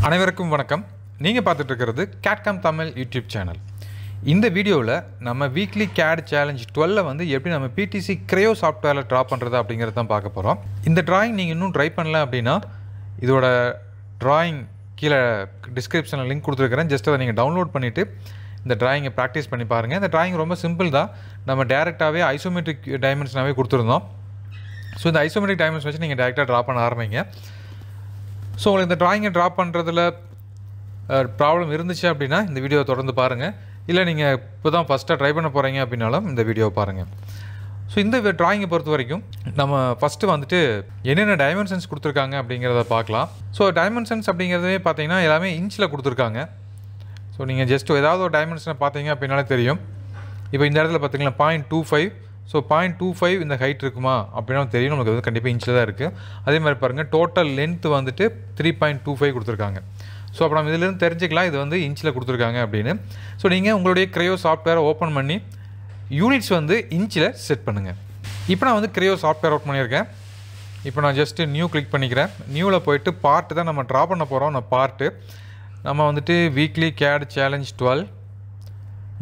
அனைவருக்கும் வணக்கம். நீங்கள் பார்த்துட்டு இருக்கிறது CAD/CAM தமிழ் யூடியூப் சேனல். இந்த வீடியோவில் நம்ம வீக்லி CAD சேலஞ்ச் 12 வந்து எப்படி நம்ம PTC Creo சாஃப்ட்வேரில் ட்ரா பண்ணுறது அப்படிங்கிறது தான் பார்க்க போகிறோம். இந்த டிராயிங் நீங்கள் இன்னும் ட்ரை பண்ணல அப்படின்னா இதோட டிராயிங் கீழே டிஸ்கிரிப்ஷனில் லிங்க் கொடுத்துருக்கிறேன். ஜஸ்ட் அதை நீங்கள் டவுன்லோட் பண்ணிவிட்டு இந்த டிராயிங்கை ப்ராக்டிஸ் பண்ணி பாருங்கள். இந்த டிராயிங் ரொம்ப சிம்பிள் தான். நம்ம டேரெக்டாகவே ஐசோமெட்ரிக் டைமென்ஷனாகவே கொடுத்துருந்தோம். ஸோ இந்த ஐசோமெட்ரிக் டைமென்ஷன் வச்சு நீங்கள் டேரெக்டாக ட்ரா பண்ண ஆரம்பிங்க. ஸோ உங்களுக்கு இந்த ட்ராயிங்கை ட்ரா பண்ணுறதுல ப்ராப்ளம் இருந்துச்சு அப்படின்னா இந்த வீடியோவை தொடர்ந்து பாருங்கள். இல்லை நீங்கள் இப்போ தான் ஃபஸ்ட்டாக ட்ரை பண்ண போகிறீங்க அப்படின்னாலும் இந்த வீடியோவை பாருங்கள். ஸோ இந்த ட்ராயிங்கை பொறுத்த வரைக்கும் நம்ம ஃபஸ்ட்டு வந்துட்டு என்னென்ன டைமென்ஷன்ஸ் கொடுத்துருக்காங்க அப்படிங்கிறத பார்க்கலாம். ஸோ டைமென்ஷன்ஸ் அப்படிங்கிறதே பார்த்தீங்கன்னா எல்லாமே இன்ச்சில் கொடுத்துருக்காங்க. ஸோ நீங்கள் ஜஸ்ட் ஏதாவது ஒரு டைமென்ஷனை பார்த்தீங்க அப்படின்னாலே தெரியும். இப்போ இந்த இடத்துல பார்த்தீங்கன்னா 0.25. ஸோ 0.25 இந்த ஹைட் இருக்குமா அப்படின்னா தெரியும். நமக்கு வந்து கண்டிப்பாக இன்ச்சில் தான் இருக்குது. அதே மாதிரி பாருங்கள், டோட்டல் லென்த்து வந்துட்டு 3.25 கொடுத்துருக்காங்க. ஸோ அப்போ நம்ம இதிலேருந்து தெரிஞ்சுக்கலாம் இது வந்து இன்ச்சில் கொடுத்துருக்காங்க அப்படின்னு. ஸோ நீங்கள் உங்களுடைய Creo சாஃப்ட்வேரை ஓப்பன் பண்ணி யூனிட்ஸ் வந்து இன்ச்சில் செட் பண்ணுங்கள். இப்போ நான் வந்து Creo சாஃப்ட்வேர் ஓப்பன் பண்ணியிருக்கேன். இப்போ நான் ஜஸ்ட்டு நியூ கிளிக் பண்ணிக்கிறேன். நியூவில் போய்ட்டு பார்ட்டு தான் நம்ம ட்ரா பண்ண போகிறோம். நான் பார்ட்டு நம்ம வந்துட்டு weekly CAD challenge 12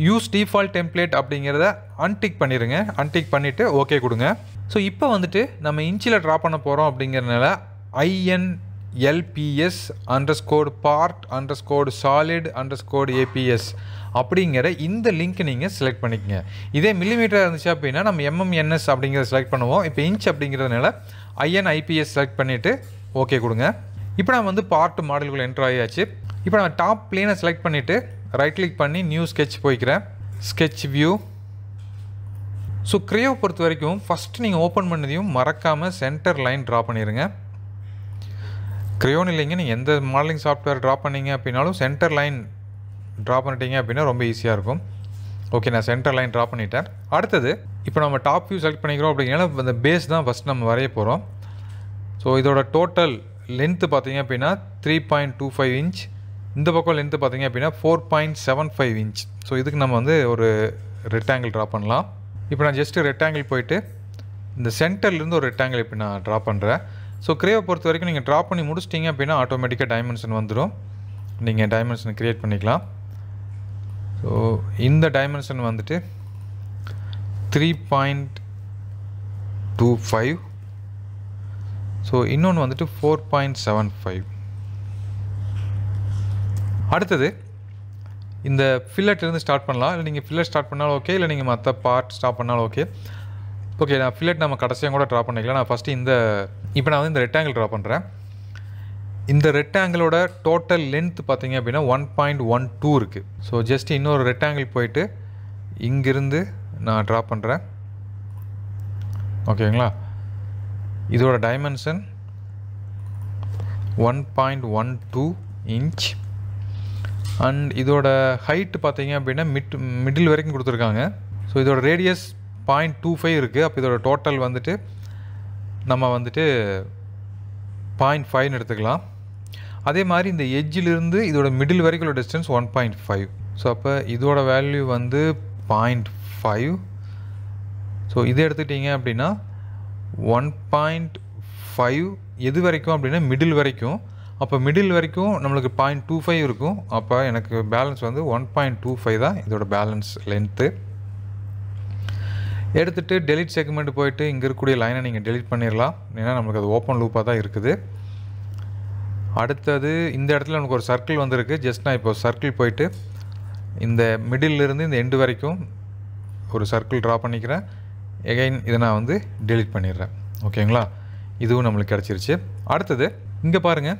use default template அப்படிங்கிறத அன்டிக் பண்ணிடுங்க. அன்டிக் பண்ணிவிட்டு ஓகே கொடுங்க. ஸோ இப்போ வந்துட்டு நம்ம இன்ச்சில் ட்ரா பண்ண போகிறோம் அப்படிங்கிறதுனால INLPS_part_solid_APS அப்படிங்கிற இந்த லிங்க் நீங்கள் செலக்ட் பண்ணிக்கங்க. இதே மில்லிமீட்டர் இருந்துச்சு அப்படின்னா நம்ம MMNS அப்படிங்கிறத செலக்ட் பண்ணுவோம். இப்போ இன்ச் அப்படிங்கிறதுனால INIPS செலக்ட் பண்ணிவிட்டு ஓகே கொடுங்க. இப்போ நம்ம வந்து பார்ட் மாடலுக்குள்ளே என்ட்ரு ஆகியாச்சு. இப்போ நம்ம டாப் பிளேனை செலக்ட் பண்ணிவிட்டு ரைட் கிளிக் பண்ணி நியூ ஸ்கெட்ச் போய்க்கிறேன். Sketch view. ஸோ Creo பொறுத்த வரைக்கும் ஃபஸ்ட்டு நீங்கள் ஓப்பன் பண்ணதையும் மறக்காமல் சென்டர் லைன் ட்ரா பண்ணிடுங்க. Creoன்னு இல்லைங்க, நீங்கள் எந்த மாடலிங் சாஃப்ட்வேர் ட்ரா பண்ணிங்க அப்படின்னாலும் சென்டர் லைன் ட்ரா பண்ணிட்டீங்க அப்படின்னா ரொம்ப ஈஸியாக இருக்கும். ஓகே, நான் சென்டர் லைன் ட்ரா பண்ணிட்டேன். அடுத்தது இப்போ நம்ம டாப் வியூ செலக்ட் பண்ணிக்கிறோம் அப்படிங்கிறனால இந்த பேஸ் தான் ஃபஸ்ட் நம்ம வரைய போகிறோம். ஸோ இதோட டோட்டல் லென்த்து பார்த்தீங்க அப்படின்னா 3.25 இன்ச். இந்த பக்கம் லென்த்து பார்த்தீங்க அப்படின்னா 4.75 இன்ச். ஸோ இதுக்கு நம்ம வந்து ஒரு ரெக்டாங்கிள் ட்ரா பண்ணலாம். இப்போ நான் ஜஸ்ட்டு ரெக்டாங்கிள் போயிட்டு இந்த சென்டர்லேருந்து ஒரு ரெக்டாங்கிள் இப்போ நான் ட்ரா பண்ணுறேன். ஸோ Creo பொறுத்த வரைக்கும் நீங்கள் ட்ரா பண்ணி முடிச்சிட்டிங்க அப்படின்னா ஆட்டோமேட்டிக்காக டைமென்ஷன் வந்துடும். நீங்கள் டைமென்ஷன் க்ரியேட் பண்ணிக்கலாம். ஸோ இந்த டைமென்ஷன் வந்துட்டு 3.25. ஸோ இன்னொன்று வந்துட்டு 4.75. அடுத்தது இந்த ஃபில்லட்லேருந்து ஸ்டார்ட் பண்ணலாம். இல்லை நீங்கள் ஃபில்லட் ஸ்டார்ட் பண்ணாலும் ஓகே, இல்லை நீங்கள் மற்ற பார்ட் ஸ்டார்ட் பண்ணாலும் ஓகே. ஓகே, நான் ஃபில்லட் நம்ம கடைசியாக கூட ட்ரா பண்ணிக்கலாம். நான் ஃபஸ்ட்டு இப்போ நான் வந்து இந்த ரெக்டாங்கிள் ட்ரா பண்ணுறேன். இந்த ரெக்டாங்கிளோட டோட்டல் லென்த் பார்த்தீங்க அப்படின்னா 1.12 இருக்குது. ஸோ ஜஸ்ட் இன்னொரு ரெக்டாங்கிள் போயிட்டு இங்கிருந்து நான் ட்ரா பண்ணுறேன். ஓகேங்களா? இதோட டைமென்ஷன் 1.12 இன்ச். அண்ட் இதோட ஹைட்டு பார்த்தீங்க அப்படின்னா மிடில் வரைக்கும் கொடுத்துருக்காங்க. ஸோ இதோட ரேடியஸ் 0.25 இருக்குது. அப்போ இதோட டோட்டல் வந்துட்டு நம்ம வந்துட்டு 0.5 எடுத்துக்கலாம். அதே மாதிரி இந்த எட்ஜிலிருந்து இதோட மிடில் வரைக்கும் உள்ள டிஸ்டன்ஸ் 1.5. ஸோ அப்போ இதோட வேல்யூ வந்து 0.5. ஸோ இதை எடுத்துக்கிட்டிங்க அப்படின்னா 1.5 எது வரைக்கும் அப்படின்னா மிடில் வரைக்கும். அப்போ மிடில் வரைக்கும் நம்மளுக்கு 0.25 இருக்கும். அப்போ எனக்கு பேலன்ஸ் வந்து 1.25 தான் இதோட பேலன்ஸ் லென்த்து. எடுத்துகிட்டு டெலிட் செக்மெண்ட் போயிட்டு இங்கே இருக்கக்கூடிய லைனை நீங்கள் டெலிட் பண்ணிடலாம். ஏன்னா நம்மளுக்கு அது ஓப்பன் லூப்பாக தான் இருக்குது. அடுத்தது இந்த இடத்துல நமக்கு ஒரு சர்க்கிள் வந்துருக்கு. ஜஸ்ட் நான் இப்போ சர்க்கிள் போயிட்டு இந்த மிடில்லேருந்து இந்த எண்டு வரைக்கும் ஒரு சர்க்கிள் ட்ரா பண்ணிக்கிறேன். எகைன் இதை நான் வந்து டெலிட் பண்ணிடுறேன். ஓகேங்களா? இதுவும் நம்மளுக்கு கிடச்சிருச்சு. அடுத்தது இங்கே பாருங்கள்,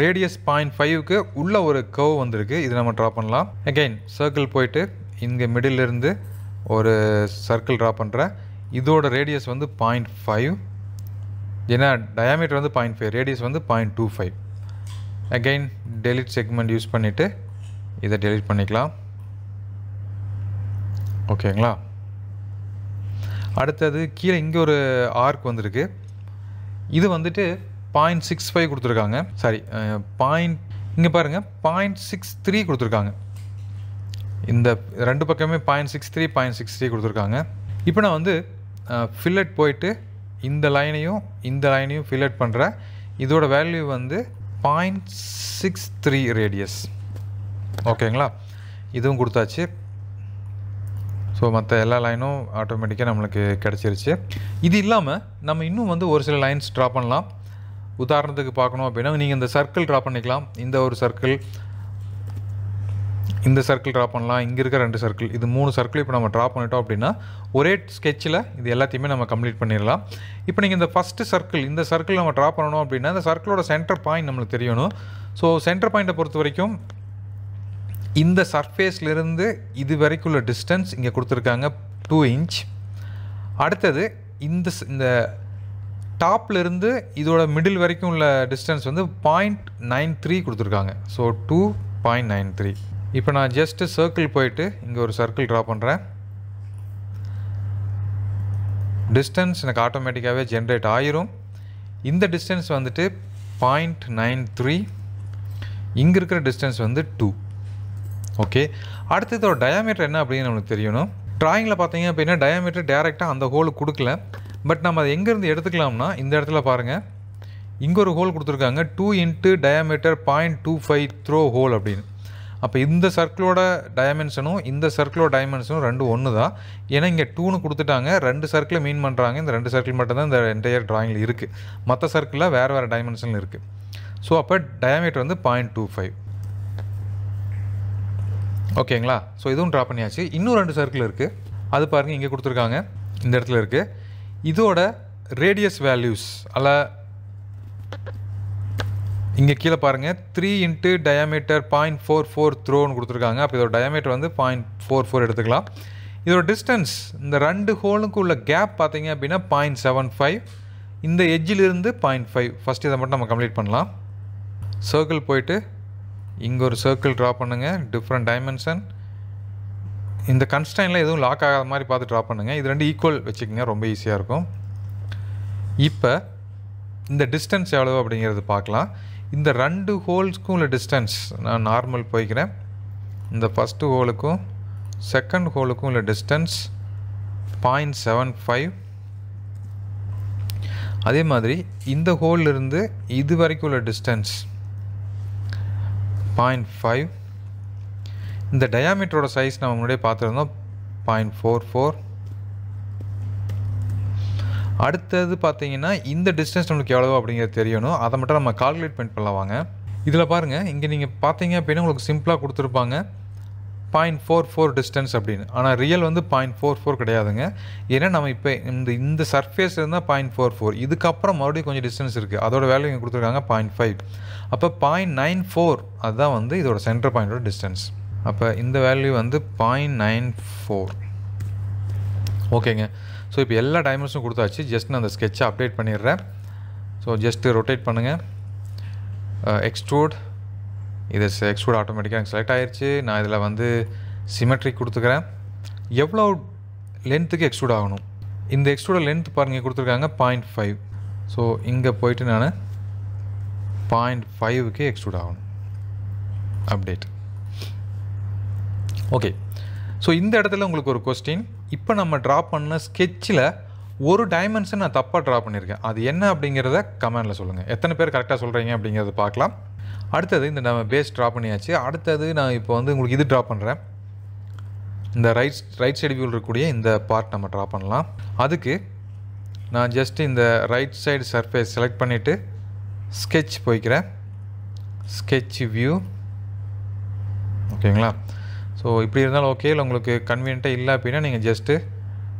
ரேடியஸ் 0.5க்கு உள்ள ஒரு கர்வ் வந்திருக்கு. இது நம்ம ட்ரா பண்ணலாம். அகெயின் சர்க்கிள் போயிட்டு இங்கே மிடில்லேருந்து ஒரு சர்க்கிள் ட்ரா பண்ணுறேன். இதோட ரேடியஸ் வந்து 0.5. ஏன்னா டயாமீட்டர் வந்து 0.5, ரேடியஸ் வந்து 0.25. அகெயின் டெலிட் செக்மெண்ட் யூஸ் பண்ணிவிட்டு இதை டெலிட் பண்ணிக்கலாம். ஓகேங்களா? அடுத்தது கீழே இங்கே ஒரு ஆர்க் வந்திருக்கு. இது வந்துட்டு 0.65 கொடுத்துருக்காங்க. சாரி, இங்கே பாருங்கள் 0.63 கொடுத்துருக்காங்க. இந்த ரெண்டு பக்கமே 0.63 0.63 கொடுத்துருக்காங்க. இப்போ நான் வந்து ஃபில்லட் போயிட்டு இந்த லைனையும் ஃபில்லட் பண்ணுறேன். இதோட வேல்யூ வந்து 0.63 ரேடியஸ். ஓகேங்களா, இதுவும் கொடுத்தாச்சு. ஸோ மற்ற எல்லா லைனும் ஆட்டோமேட்டிக்காக நம்மளுக்கு கிடச்சிருச்சு. இது இல்லாமல் நம்ம இன்னும் வந்து ஒரு சில லைன்ஸ் ட்ரா பண்ணலாம். உதாரணத்துக்கு பார்க்கணும் அப்படின்னா நீங்கள் இந்த சர்க்கிள் ட்ரா பண்ணிக்கலாம். இந்த ஒரு சர்க்கிள், இந்த சர்க்கிள் ட்ரா பண்ணலாம். இங்கே இருக்க 2 சர்க்கிள், இது 3 சர்க்கிள் இப்போ நம்ம ட்ரா பண்ணிட்டோம் அப்படின்னா ஒரே ஸ்கெட்சில் இது எல்லாத்தையுமே நம்ம கம்ப்ளீட் பண்ணிடலாம். இப்போ நீங்கள் இந்த ஃபஸ்ட்டு சர்க்கிள், இந்த சர்க்கிள் நம்ம ட்ரா பண்ணணும் அப்படின்னா இந்த சர்க்கிளோட சென்டர் பாயிண்ட் நம்மளுக்கு தெரியணும். ஸோ சென்டர் பாயிண்ட்டை பொறுத்த வரைக்கும் இந்த சர்ஃபேஸ்லேருந்து இது வரைக்கும் உள்ள டிஸ்டன்ஸ் இங்கே கொடுத்துருக்காங்க 2 இன்ச். அடுத்தது இந்த டாப்லேருந்து இதோட மிடில் வரைக்கும் உள்ள டிஸ்டன்ஸ் வந்து 0.93 கொடுத்துருக்காங்க. ஸோ 2.93. இப்போ நான் ஜஸ்ட்டு சர்க்கிள் போயிட்டு இங்கே ஒரு சர்க்கிள் ட்ரா பண்ணுறேன். டிஸ்டன்ஸ் எனக்கு ஆட்டோமேட்டிக்காகவே ஜென்ரேட் ஆயிரும். இந்த டிஸ்டன்ஸ் வந்துட்டு 0.93, இங்கே இருக்கிற டிஸ்டன்ஸ் வந்து 2. ஓகே, அடுத்தது ஒரு டயாமீட்டர் என்ன அப்படின்னு நம்மளுக்கு தெரியணும். ட்ராயிங்கில் பார்த்தீங்க அப்படின்னா டயாமீட்டர் டேரெக்டாக அந்த ஹோலுக்கு கொடுக்கல. பட் நம்ம அதை எங்கேருந்து எடுத்துக்கலாம்னா இந்த இடத்துல பாருங்கள், இங்கே ஒரு ஹோல் கொடுத்துருக்காங்க 2 இன்ட்டு டயாமீட்டர் 0.25 த்ரோ ஹோல் அப்படின்னு. அப்போ இந்த சர்க்கிளோட டைமென்ஷனும் இந்த சர்க்கிளோட டைமென்ஷனும் ரெண்டும் ஒன்று தான். ஏன்னா இங்கே 2ன்னு கொடுத்துட்டாங்க, 2 சர்க்கிளை மீன் பண்ணுறாங்க. இந்த 2 சர்க்கிள் மட்டும்தான் இந்த என்டையர் ட்ராயிங்கில் இருக்குது. மற்ற சர்க்கிளில் வேறு டைமென்ஷனில் இருக்குது. ஸோ அப்போ டயாமீட்டர் வந்து 0.25. ஓகேங்களா, ஸோ இதுவும் ட்ரா பண்ணியாச்சு. இன்னும் 2 சர்க்கிள் இருக்குது, அது பாருங்கள் இங்கே கொடுத்துருக்காங்க, இந்த இடத்துல இருக்குது. இதோட ரேடியஸ் வேல்யூஸ் அல்ல இங்கே கீழே பாருங்கள் 3 இன்ட்டு டயாமீட்டர் 0.44 த்ரோன்னு கொடுத்துருக்காங்க. அப்போ இதோட டயாமீட்டர் வந்து 0.44 எடுத்துக்கலாம். இதோட டிஸ்டன்ஸ் இந்த 2 ஹோலுக்கு உள்ள கேப் பார்த்தீங்க அப்படின்னா 0.75, இந்த எட்ஜிலிருந்து 0.5. ஃபஸ்ட்டு இதை மட்டும் நம்ம கம்ப்ளீட் பண்ணலாம். சர்க்கிள் போயிட்டு இங்கே ஒரு சர்க்கிள் ட்ரா பண்ணுங்கள், டிஃப்ரெண்ட் டைமென்ஷன். இந்த கன்ஸ்டைனில் எதுவும் லாக் ஆகாத மாதிரி பார்த்து ட்ரா பண்ணுங்கள். இது 2 ஈக்குவல் வச்சுக்கோங்க, ரொம்ப ஈஸியாக இருக்கும். இப்போ இந்த டிஸ்டன்ஸ் எவ்வளோ அப்படிங்கிறது பார்க்கலாம். இந்த 2 ஹோல்ஸ்க்கும் உள்ள டிஸ்டன்ஸ் நான் நார்மல் போய்க்கிறேன். இந்த ஃபஸ்ட்டு ஹோலுக்கும் செகண்ட் ஹோலுக்கும் உள்ள டிஸ்டன்ஸ் 0.75. அதே மாதிரி இந்த ஹோல்லிருந்து இது வரைக்கும் உள்ள டிஸ்டன்ஸ் 0.5. இந்த டயாமீட்டரோட சைஸ் நம்ம முன்னாடியே பார்த்துருந்தோம் 0.44. அடுத்தது பார்த்தீங்கன்னா இந்த டிஸ்டன்ஸ் நம்மளுக்கு எவ்வளோ அப்படிங்கிறது தெரியணும். அதை மட்டும் நம்ம கால்குலேட் பண்ணலாம் வாங்க. இதில் பாருங்கள், இங்கே நீங்கள் பார்த்தீங்க அப்படின்னா உங்களுக்கு சிம்பிளாக கொடுத்துருப்பாங்க 0.44 டிஸ்டன்ஸ் அப்படின்னு. ஆனால் ரியல் வந்து 0.44 கிடையாதுங்க. ஏன்னா நம்ம இப்போ இந்த சர்ஃபேஸ் இருந்தால் 0.44, இதுக்கப்புறம் மறுபடியும் கொஞ்சம் டிஸ்டன்ஸ் இருக்குது, அதோட வேல்யூ இங்கே கொடுத்துருக்காங்க 0.5. அப்போ 0.94 அதுதான் வந்து இதோட சென்டர் பாயிண்டோட டிஸ்டன்ஸ். அப்போ இந்த வேல்யூ வந்து 0.94. ஓகேங்க, ஸோ இப்போ எல்லா டைமென்ஷனும் கொடுத்தாச்சு. ஜஸ்ட் நான் அந்த ஸ்கெட்சை அப்டேட் பண்ணிடுறேன். ஸோ ஜஸ்ட்டு ரொட்டேட் பண்ணுங்கள், எக்ஸ்ட்ரூட். இது எக்ஸ்ட்ரூட் ஆட்டோமேட்டிக்காக எனக்கு செலக்ட் ஆகிடுச்சு. நான் இதில் வந்து சிமெட்ரிக் கொடுத்துக்கிறேன். எவ்வளோ லென்த்துக்கு எக்ஸ்ட்ரூட் ஆகணும், இந்த எக்ஸ்ட்ரூட லென்த் பாருங்கள் கொடுத்துருக்காங்க 0.5. ஸோ இங்கே போயிட்டு நான் 0.5க்கு எக்ஸ்ட்ரூட் ஆகணும். அப்டேட். ஓகே, ஸோ இந்த இடத்துல உங்களுக்கு ஒரு கொஸ்டின். இப்போ நம்ம ட்ரா பண்ண ஸ்கெட்சில் ஒரு டைமென்ஷன் நான் தப்பாக ட்ரா பண்ணியிருக்கேன், அது என்ன அப்படிங்கிறத கமெண்டில் சொல்லுங்கள். எத்தனை பேர் கரெக்டாக சொல்கிறீங்க அப்படிங்கிறத பார்க்கலாம். அடுத்தது இந்த நம்ம பேஸ் ட்ரா பண்ணியாச்சு. அடுத்தது நான் இப்போ வந்து உங்களுக்கு இது ட்ரா பண்ணுறேன். இந்த ரைட் சைடு வியூவில் இருக்கக்கூடிய இந்த பார்ட் நம்ம ட்ரா பண்ணலாம். அதுக்கு நான் ஜஸ்ட்டு இந்த ரைட் சைடு சர்ஃபேஸ் செலக்ட் பண்ணிவிட்டு ஸ்கெட்ச் போய்க்கிறேன், ஸ்கெட்ச் வியூ. ஓகேங்களா, ஸோ இப்படி இருந்தாலும் ஓகே. இல்லை உங்களுக்கு கன்வீனியண்ட்டாக இல்லை அப்படின்னா நீங்கள் ஜஸ்ட்டு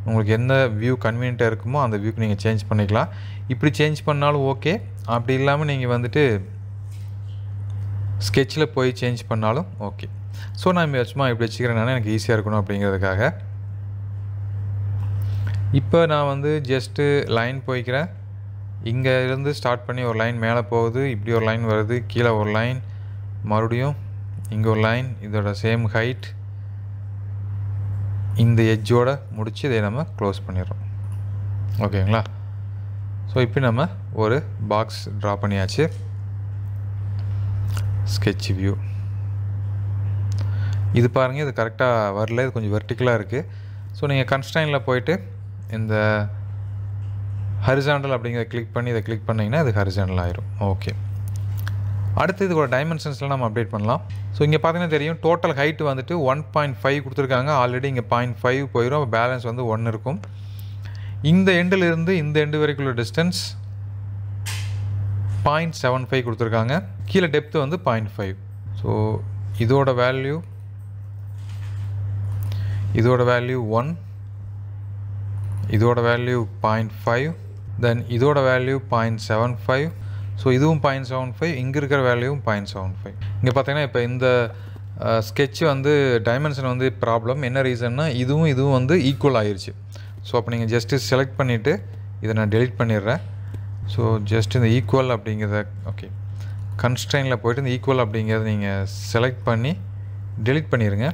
உங்களுக்கு எந்த வியூ கன்வீனியண்ட்டாக இருக்குமோ அந்த வியூக்கு நீங்கள் சேஞ்ச் பண்ணிக்கலாம். இப்படி சேஞ்ச் பண்ணாலும் ஓகே, அப்படி இல்லாமல் நீங்கள் வந்துட்டு ஸ்கெட்சில் போய் சேஞ்ச் பண்ணாலும் ஓகே. ஸோ நான் சும்மா இப்படி வச்சுக்கிறேன், எனக்கு ஈஸியாக இருக்கணும் அப்படிங்கிறதுக்காக. இப்போ நான் வந்து ஜஸ்ட்டு லைன் போய்க்கிறேன். இங்கே இருந்து ஸ்டார்ட் பண்ணி ஒரு லைன் மேலே போகுது, இப்படி ஒரு லைன் வருது, கீழே ஒரு லைன், மறுபடியும் இங்கே ஒரு லைன், இதோட சேம் ஹைட், இந்த எட்ஜோடு முடித்து இதை நம்ம க்ளோஸ் பண்ணிடுறோம். ஓகேங்களா, ஸோ இப்போ நம்ம ஒரு பாக்ஸ் ட்ரா பண்ணியாச்சு. ஸ்கெட்ச் வியூ இது பாருங்கள், இது கரெக்டாக வரல, இது கொஞ்சம் வெர்டிக்கலாக இருக்குது. ஸோ நீங்கள் கன்ஸ்ட்ரைனில் போயிட்டு இந்த ஹரிசாண்டல் அப்படிங்கிறத கிளிக் பண்ணி இதை கிளிக் பண்ணிங்கன்னா இது ஹரிசாண்டல் ஆயிரும். ஓகே, அடுத்து இதோட டைமென்ஷன்ஸ்லாம் நம்ம அப்டேட் பண்ணலாம். ஸோ இங்கே பார்த்தீங்கன்னா தெரியும், டோட்டல் ஹைட் வந்துட்டு 1.5 கொடுத்துருக்காங்க. ஆல்ரெடி இங்கே 0.5 போயிடும், பேலன்ஸ் வந்து 1 இருக்கும். இந்த எண்டிலிருந்து இந்த எண்டு வரைக்குள்ள டிஸ்டன்ஸ் 0.75 கொடுத்துருக்காங்க. கீழே டெப்த்து வந்து 0.5. ஸோ இதோட வேல்யூ 1, இதோட வேல்யூ 0.5, தென் இதோட வேல்யூ 0.75. ஸோ இதுவும் 0.75, இங்கே இருக்கிற வேல்யூவும் 0.75. இங்கே பார்த்தீங்கன்னா இப்போ இந்த ஸ்கெட்ச் வந்து டைமென்ஷன் வந்து ப்ராப்ளம். என்ன ரீசன்னா இதுவும் வந்து ஈக்குவல் ஆகிருச்சு. ஸோ அப்போ நீங்கள் ஜஸ்ட்டு செலக்ட் பண்ணிவிட்டு இதை நான் டெலிட் பண்ணிடுறேன். ஸோ ஜஸ்ட் இந்த ஈக்குவல் அப்படிங்கிறத ஓகே கன்ஸ்ட்ரெயினில் போய்ட்டு இந்த ஈக்குவல் அப்படிங்கிறத நீங்கள் செலக்ட் பண்ணி டெலிட் பண்ணிடுங்க.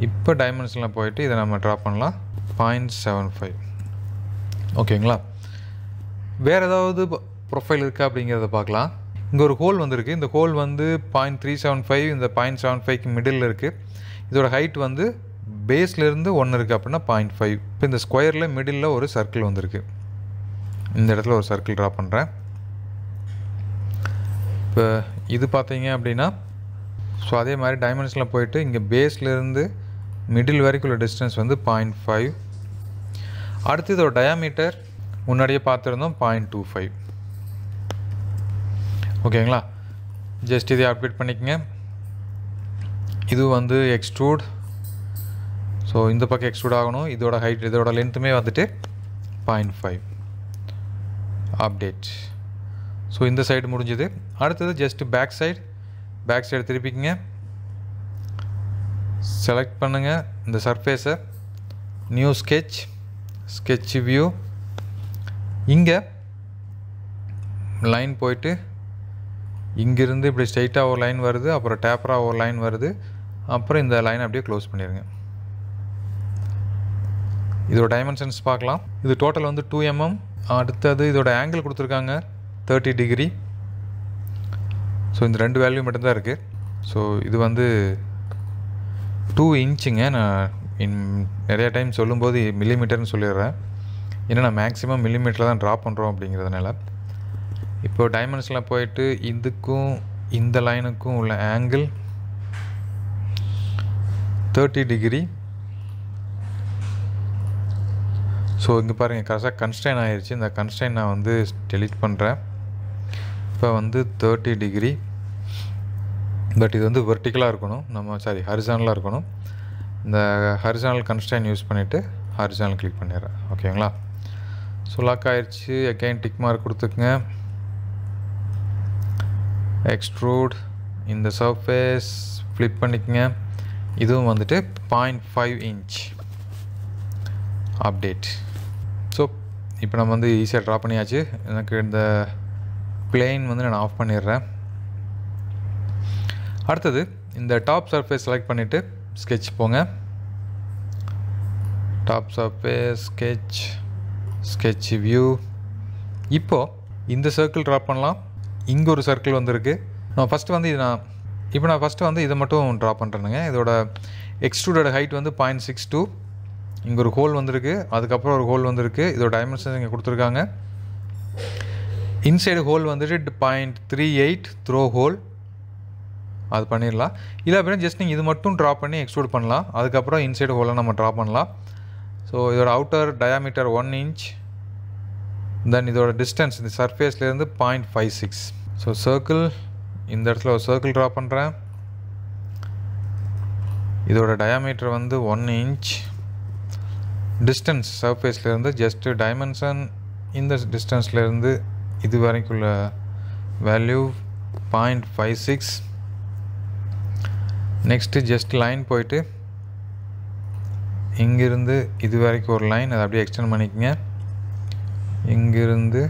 இப்போ டைமென்ஷனில் போய்ட்டு இதை நம்ம ட்ரா பண்ணலாம் 0.75. ஓகேங்களா? வேறு ஏதாவது ப்ரொஃபைல் இருக்கா அப்படிங்கிறத பார்க்கலாம். இங்கே ஒரு ஹோல் வந்துருக்கு. இந்த ஹோல் வந்து 0.375, இந்த 0.75க்கு மிடில் இருக்குது. இதோட ஹைட் வந்து பேஸ்லேருந்து 1 இருக்குது அப்படின்னா 0.5. இப்போ இந்த ஸ்கொயரில் மிடில் ஒரு சர்க்கிள் வந்திருக்கு. இந்த இடத்துல ஒரு சர்க்கிள் ட்ரா பண்ணுறேன். இப்போ இது பார்த்தீங்க அப்படின்னா ஸோ அதே மாதிரி டைமென்ஷனில் போயிட்டு இங்கே பேஸ்லேருந்து மிடில் வரைக்கும் உள்ள டிஸ்டன்ஸ் வந்து 0.5. அடுத்து இதோட டயாமீட்டர் முன்னாடியே பார்த்துருந்தோம் 0.25. ஓகேங்களா? ஜஸ்ட் இதை அப்டேட் பண்ணிக்கங்க. இது வந்து எக்ஸ்ட்ரூட். ஸோ இந்த பக்கம் எக்ஸ்ட்ரூட் ஆகணும். இதோட ஹைட் இதோட லென்த்துமே வந்துட்டு 0.5. அப்டேட். ஸோ இந்த சைடு முடிஞ்சுது. அடுத்தது ஜஸ்ட் பேக் சைடு திருப்பிக்கங்க. செலக்ட் பண்ணுங்கள் இந்த சர்ஃபேஸை, நியூ ஸ்கெட்ச் வியூ. இங்கே லைன் போயிட்டு இங்கிருந்து இப்படி ஸ்ட்ரைட்டாக ஒரு லைன் வருது, அப்புறம் டேப்பராக ஒரு லைன் வருது, அப்புறம் இந்த லைனை அப்படியே க்ளோஸ் பண்ணிடுங்க. இதோட டைமென்ஷன்ஸ் பார்க்கலாம். இது டோட்டல் வந்து 2 mm. அடுத்தது இதோட ஆங்கிள் கொடுத்துருக்காங்க 30 டிகிரி. ஸோ இந்த 2 வேல்யூ மட்டும்தான் இருக்குது. ஸோ இது வந்து 2 இன்ச்சுங்க. நான் நிறைய டைம் சொல்லும்போது மில்லிமீட்டர்னு சொல்லிடுறேன். ஏன்னா நான் மேக்ஸிமம் மில்லிமீட்டரில் தான் ட்ரா பண்ணுறோம் அப்படிங்கிறதுனால. இப்போது டைமென்ஷனில் போயிட்டு இதுக்கும் இந்த லைனுக்கும் உள்ள ஆங்கிள் 30 டிகிரி. ஸோ இங்கே பாருங்கள் கரெக்டாக கன்ஸ்ட்ரைன் ஆகிடுச்சு. இந்த கன்ஸ்ட்ரைன் நான் வந்து டெலிட் பண்ணுறேன். இப்போ வந்து 30 டிகிரி. பட் இது வந்து வெர்டிக்கலாக இருக்கணும், ஹரிசானலாக இருக்கணும். இந்த ஹரிசானல் கன்ஸ்ட்ரைன் யூஸ் பண்ணிவிட்டு ஹரிசானல் கிளிக் பண்ணிடுறேன். ஓகேங்களா? ஸோ லாக் ஆகிடுச்சு. அகைன் டிக் மார்க் கொடுத்துக்குங்க. எக்ஸ்ட்ரூட் இந்த சர்ஃபேஸ் ஃப்ளிப் பண்ணிக்கங்க. இதுவும் வந்துட்டு 0.5 இன்ச். அப்டேட். ஸோ இப்போ நம்ம வந்து ஈஸியாக ட்ரா பண்ணியாச்சு. எனக்கு இந்த பிளேன் வந்து நான் ஆஃப் பண்ணிடுறேன். அடுத்தது இந்த டாப் சர்ஃபேஸ் செலக்ட் பண்ணிவிட்டு ஸ்கெட்ச் போங்க. Top surface sketch view. இப்போது இந்த சர்க்கிள் ட்ரா பண்ணலாம். இங்கே ஒரு சர்க்கிள் வந்திருக்கு. நான் ஃபஸ்ட்டு வந்து இதை மட்டும் ட்ரா பண்ணுறேனுங்க. இதோட எக்ஸ்ட்ரூடோட ஹைட் வந்து 0.62. இங்கே ஒரு ஹோல் வந்திருக்கு, அதுக்கப்புறம் ஒரு ஹோல் வந்திருக்கு. இதோட டைமென்ஷன்ஸ் இங்கே கொடுத்துருக்காங்க. இன்சைடு ஹோல் வந்துட்டு 0.38 த்ரோ ஹோல். அது பண்ணிடலாம். இல்லை அப்படின்னா ஜஸ்ட் நீங்கள் இது மட்டும் ட்ரா பண்ணி எக்ஸ்ட்ரூட் பண்ணலாம். அதுக்கப்புறம் இன்சைடு ஹோலை நம்ம ட்ரா பண்ணலாம். ஸோ இதோட அவுட்டர் டயாமீட்டர் 1 inch. தென் இதோட டிஸ்டன்ஸ் இந்த சர்ஃபேஸ்லேருந்து 0.56. ஸோ சர்க்கிள் இந்த இடத்துல ஒரு சர்க்கிள் ட்ரா பண்ணுறேன். இதோட டயாமீட்டர் வந்து 1 inch. டிஸ்டன்ஸ் சர்ஃபேஸ்லேருந்து ஜஸ்ட்டு டைமென்ஷன் இந்த டிஸ்டன்ஸ்லேருந்து இது வரைக்குள்ள வேல்யூ 0.56. நெக்ஸ்ட்டு ஜஸ்ட் லைன் போயிட்டு இங்கிருந்து இது வரைக்கும் ஒரு லைன் அதை அப்படியே எக்ஸ்டெண்ட் பண்ணிக்கங்க. இங்கிருந்து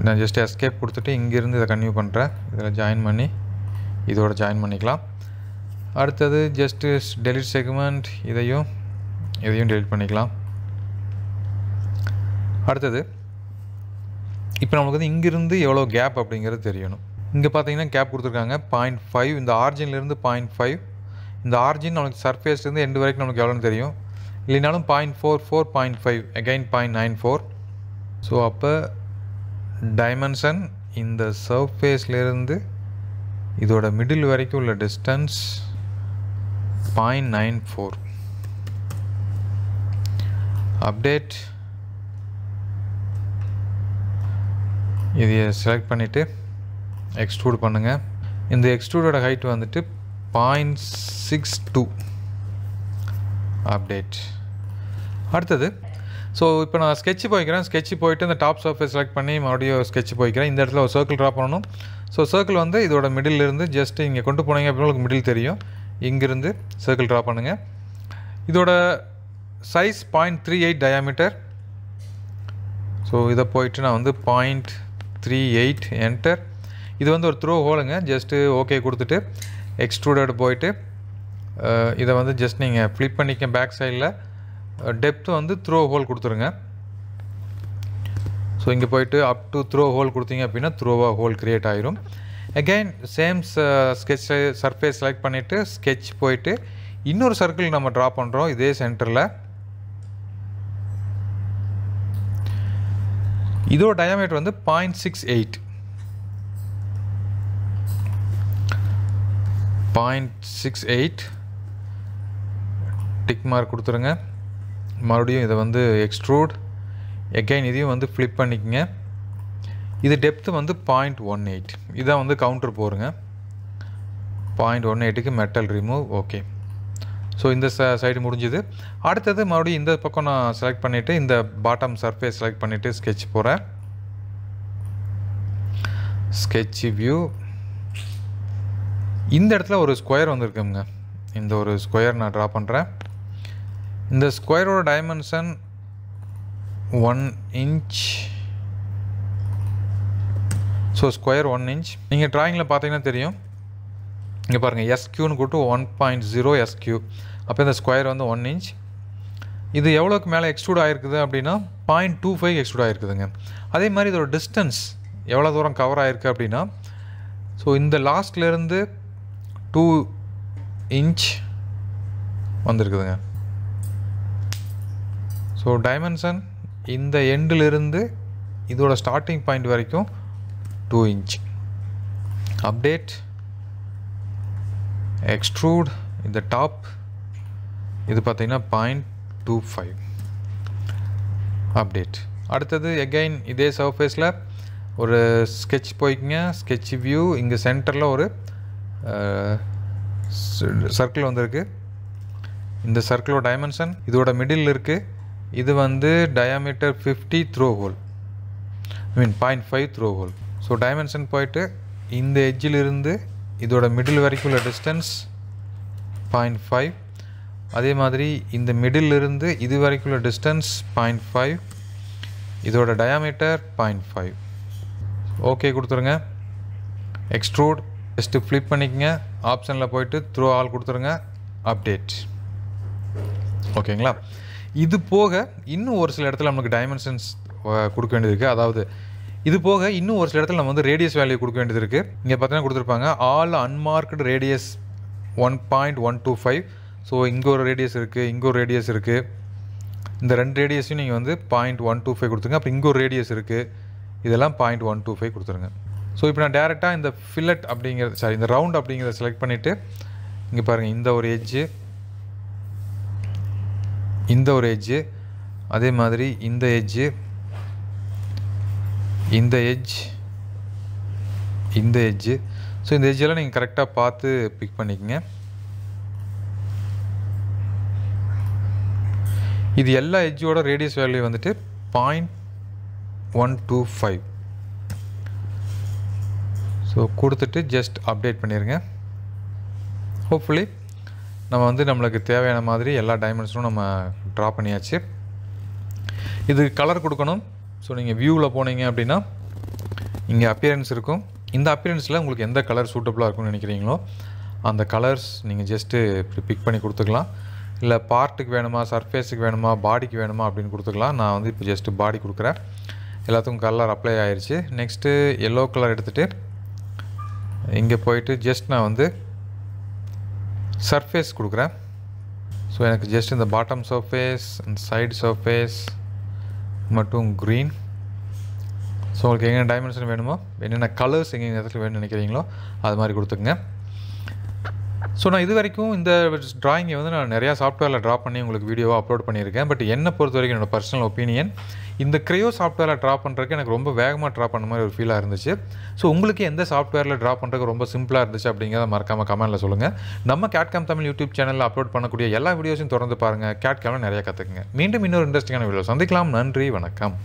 நான் ஜஸ்ட் எஸ்கேப் கொடுத்துட்டு இங்கிருந்து இதை கன்டினியூ பண்ணுறேன். இதில் ஜாயின் பண்ணி இதோட ஜாயின் பண்ணிக்கலாம். அடுத்தது ஜஸ்ட்டு டெலிட் செக்மெண்ட், இதையும் டெலிட் பண்ணிக்கலாம். அடுத்தது இப்போ நமக்கு வந்து இங்கிருந்து எவ்வளோ கேப் அப்படிங்கிறது தெரியணும். இங்கே பார்த்தீங்கன்னா கேப் கொடுத்துருக்காங்க 0.5. இந்த ஆர்ஜின்லேருந்து 0.5. இந்த ஆர்ஜின் நமக்கு சர்ஃபேஸ்லேருந்து எண்டு வரைக்கும் நமக்கு எவ்வளோன்னு தெரியும். இல்லைனாலும் 0.44, 0.5, அகைன் 0.94. ஸோ அப்போ டைமென்ஷன் இந்த சர்ஃபேஸ்லேருந்து இதோட மிடில் வரைக்கும் உள்ள டிஸ்டன்ஸ் 0.94. அப்டேட். இதை செலக்ட் பண்ணிவிட்டு எக்ஸ்ட்ரூட் பண்ணுங்கள். இந்த எக்ஸ்ட்ரூடோட ஹைட் வந்துட்டு 0.62. அப்டேட். அடுத்தது ஸோ இப்போ நான் ஸ்கெட்ச் போய்க்கிறேன். ஸ்கெட்ச் போயிட்டு இந்த டாப் சர்ஃபேஸ் செலக்ட் பண்ணி மறுபடியும் ஸ்கெட்ச் போய்க்கிறேன். இந்த இடத்துல ஒரு சர்க்கிள் ட்ரா பண்ணணும். ஸோ சர்க்கிள் வந்து இதோட மிடில் இருந்து ஜஸ்ட் இங்கே கொண்டு போனீங்க அப்படின்னா உங்களுக்கு மிடில் தெரியும். இங்கிருந்து சர்க்கிள் ட்ரா பண்ணுங்கள். இதோட சைஸ் 0.38 டயாமீட்டர். ஸோ இதை போயிட்டு நான் வந்து 0.38 என்டர். இது வந்து ஒரு த்ரோ ஹோலுங்க. ஜஸ்ட்டு ஓகே கொடுத்துட்டு எக்ஸ்ட்ரூடட் போயிட்டு இதை வந்து ஜஸ்ட் நீங்கள் ஃப்ளிப் பண்ணிக்க. பேக் சைடில் டெப்த்து வந்து த்ரோ ஹோல் கொடுத்துருங்க. ஸோ இங்கே போயிட்டு அப் டு த்ரோ ஹோல் கொடுத்தீங்க அப்படின்னா த்ரோவாக ஹோல் க்ரியேட் ஆகிரும். Again same sketch surface select பண்ணிவிட்டு ஸ்கெட்ச் போயிட்டு இன்னொரு சர்க்கிள் நம்ம ட்ரா பண்ணுறோம் இதே சென்டரில். இதோட டயாமீட்டர் வந்து 0.68. 0.68 டிக் மார்க் கொடுத்துருங்க. மறுபடியும் இதை வந்து எக்ஸ்ட்ரூட். எகைன் இதையும் வந்து ஃப்ளிப் பண்ணிக்கங்க. இது டெப்த்து வந்து 0.18. இதான் வந்து கவுண்டர் போருங்க. 0.18க்கு மெட்டல் ரிமூவ். ஓகே. ஸோ இந்த சைடு முடிஞ்சுது. அடுத்தது மறுபடியும் இந்த பக்கம் நான் செலக்ட் பண்ணிவிட்டு இந்த பாட்டம் சர்ஃபேஸ் செலக்ட் பண்ணிவிட்டு ஸ்கெட்ச் போகிறேன். Sketch view. இந்த இடத்துல ஒரு ஸ்கொயர் வந்துருக்குங்க. இந்த ஒரு ஸ்கொயர் நான் ட்ரா பண்ணுறேன். இந்த ஸ்கொயரோட dimension 1 inch. So square 1 inch. நீங்கள் ட்ராயிங்கில் பார்த்தீங்கன்னா தெரியும். இங்கே பாருங்கள் SQன்னு கூட்டு 1.0 SQ. அப்போ இந்த ஸ்கொயர் வந்து 1 inch. இது எவ்வளோக்கு மேலே எக்ஸ்ட்ரூட் ஆகிருக்குது அப்படின்னா 0.25 எக்ஸ்ட்ரூட் ஆகிருக்குதுங்க. அதே மாதிரி இதோட டிஸ்டன்ஸ் எவ்வளோ தூரம் கவர் ஆகிருக்கு அப்படின்னா ஸோ இந்த லாஸ்ட்லேருந்து 2 inch வந்துருக்குதுங்க. ஸோ டைமென்ஷன் இந்த எண்டிலிருந்து இதோட ஸ்டார்டிங் பாயிண்ட் வரைக்கும் 2 inch. அப்டேட். எக்ஸ்ட்ரூட். இந்த டாப் இது பார்த்தீங்கன்னா 0.25. அப்டேட். அடுத்தது எகைன் இதே சர்ஃபேஸில் ஒரு ஸ்கெட்ச் போய்க்குங்க. Sketch view. இங்கே சென்டரில் ஒரு சர்க்கிள் வந்திருக்கு. இந்த சர்க்கிளோட டைமென்ஷன் இதோட மிடில் இருக்குது. இது வந்து டயாமீட்டர் 50 த்ரோ ஹோல். ஐ மீன் 0.5 த்ரோ ஹோல். ஸோ டைமென்ஷன் போயிட்டு இந்த எட்ஜிலிருந்து இதோட மிடில் வரைக்கும் உள்ள டிஸ்டன்ஸ் 0.5. அதே மாதிரி இந்த மிடில் இருந்து இது வரைக்கும் உள்ள டிஸ்டன்ஸ் 0.5. இதோட டயாமீட்டர் 0.5. ஓகே கொடுத்துருங்க. எக்ஸ்ட்ரூட். ஜஸ்ட்டு ஃப்ளிப் பண்ணிக்கங்க. ஆப்ஷனில் போயிட்டு த்ரோ ஆல் கொடுத்துருங்க. அப்டேட். ஓகேங்களா? இது போக இன்னும் ஒரு சில இடத்துல நமக்கு டைமென்ஷன்ஸ் கொடுக்க வேண்டியது இருக்குது. அதாவது இது போக இன்னும் ஒரு சில இடத்துல நம்ம வந்து ரேடியஸ் வேல்யூ கொடுக்க வேண்டியது இருக்குது. இங்கே பார்த்தீங்கன்னா கொடுத்துருப்பாங்க ஆல் அன்மார்க்டு ரேடியஸ் 1.125. ஸோ இங்கே ஒரு ரேடியஸ் இருக்குது, இங்கே ஒரு ரேடியஸ் இருக்குது. இந்த ரெண்டு ரேடியஸையும் நீங்கள் வந்து 0.125 கொடுத்துருங்க. அப்புறம் இங்கே ஒரு ரேடியஸ் இருக்குது. இதெல்லாம் 0.125 கொடுத்துருங்க. ஸோ இப்போ நான் டேரெக்டாக இந்த ஃபில்லட் அப்படிங்கிறது இந்த ரவுண்ட் அப்படிங்கிறத செலக்ட் பண்ணிவிட்டு இங்கே பாருங்கள் இந்த ஒரு எட்ஜு, இந்த ஒரு எட்ஜு, அதே மாதிரி இந்த எட்ஜு, இந்த எட்ஜ், இந்த எட்ஜு. ஸோ இந்த எட்ஜெல்லாம் நீங்கள் கரெக்டாக பார்த்து பிக் பண்ணிக்கங்க. இது எல்லா எட்ஜோட ரேடியஸ் வேல்யூ வந்துட்டு 0.125. ஸோ கொடுத்துட்டு ஜஸ்ட் அப்டேட் பண்ணிடுங்க. ஹோப்ஃபுல்லி நம்ம வந்து நம்மளுக்கு தேவையான மாதிரி எல்லா டைமென்ஷனும் நம்ம ட்ரா பண்ணியாச்சு. இது கலர் கொடுக்கணும். ஸோ நீங்கள் வியூவில் போனீங்க அப்படின்னா இங்கே அப்பியரன்ஸ் இருக்கும். இந்த அப்பியரன்ஸில் உங்களுக்கு எந்த கலர் சூட்டபுளாக இருக்கும்னு நினைக்கிறீங்களோ அந்த கலர்ஸ் நீங்கள் ஜஸ்ட்டு இப்படி பிக் பண்ணி கொடுத்துக்கலாம். இல்லை பார்ட்டுக்கு வேணுமா, சர்ஃபேஸுக்கு வேணுமா, பாடிக்கு வேணுமா அப்படின்னு கொடுத்துக்கலாம். நான் வந்து இப்போ ஜஸ்ட்டு பாடி கொடுக்குறேன். எல்லாத்துக்கும் கலர் அப்ளை ஆயிடுச்சு. நெக்ஸ்ட்டு எல்லோ கலர் எடுத்துகிட்டு இங்கே போயிட்டு ஜஸ்ட் நான் வந்து சர்ஃபேஸ் கொடுக்குறேன். ஸோ எனக்கு ஜஸ்ட் இந்த பாட்டம் சர்ஃபேஸ், இந்த சைடு சர்ஃபேஸ் மட்டும் க்ரீன். ஸோ உங்களுக்கு எங்கே டைமென்ஷன் வேணுமோ என்னென்ன கலர்ஸ் எங்கே இடத்துல வேணும்னு நினைக்கிறீங்களோ அது மாதிரி கொடுத்துக்குங்க. ஸோ நான் இது வரைக்கும் இந்த ட்ராயிங்கை வந்து நான் நிறையா சாஃப்ட்வேரில் ட்ரா பண்ணி உங்களுக்கு வீடியோவாக அப்லோட் பண்ணியிருக்கேன். பட் என்னை பொறுத்த வரைக்கும் என்னோடய பர்சனல் ஒப்பீனியன் இந்த க்ரையோ சாஃப்ட்வேரில் ட்ரா பண்ணுறதுக்கு எனக்கு ரொம்ப வேகமாக ட்ரா பண்ண மாதிரி ஒரு ஃபீலாக இருந்துச்சு. ஸோ உங்களுக்கு எந்த சாஃப்ட்வேரில் ட்ரா பண்ணுறதுக்கு ரொம்ப சிம்பிளாக இருந்துச்சு அப்படிங்கிறத மறக்காமல் கமெண்ட்டில் சொல்லுங்கள். நம்ம கேட்காம் தமிழ் யூடியூப் சேனலில் அப்லோட் பண்ணக்கூடிய எல்லா வீடியோஸையும் தொடர்ந்து பாருங்கள். கேட்காமில் நிறையா கற்றுக்குங்க. மீண்டும் இன்னொரு இன்ட்ரெஸ்டிங்கான வீடியோ சந்திக்கலாம். நன்றி, வணக்கம்.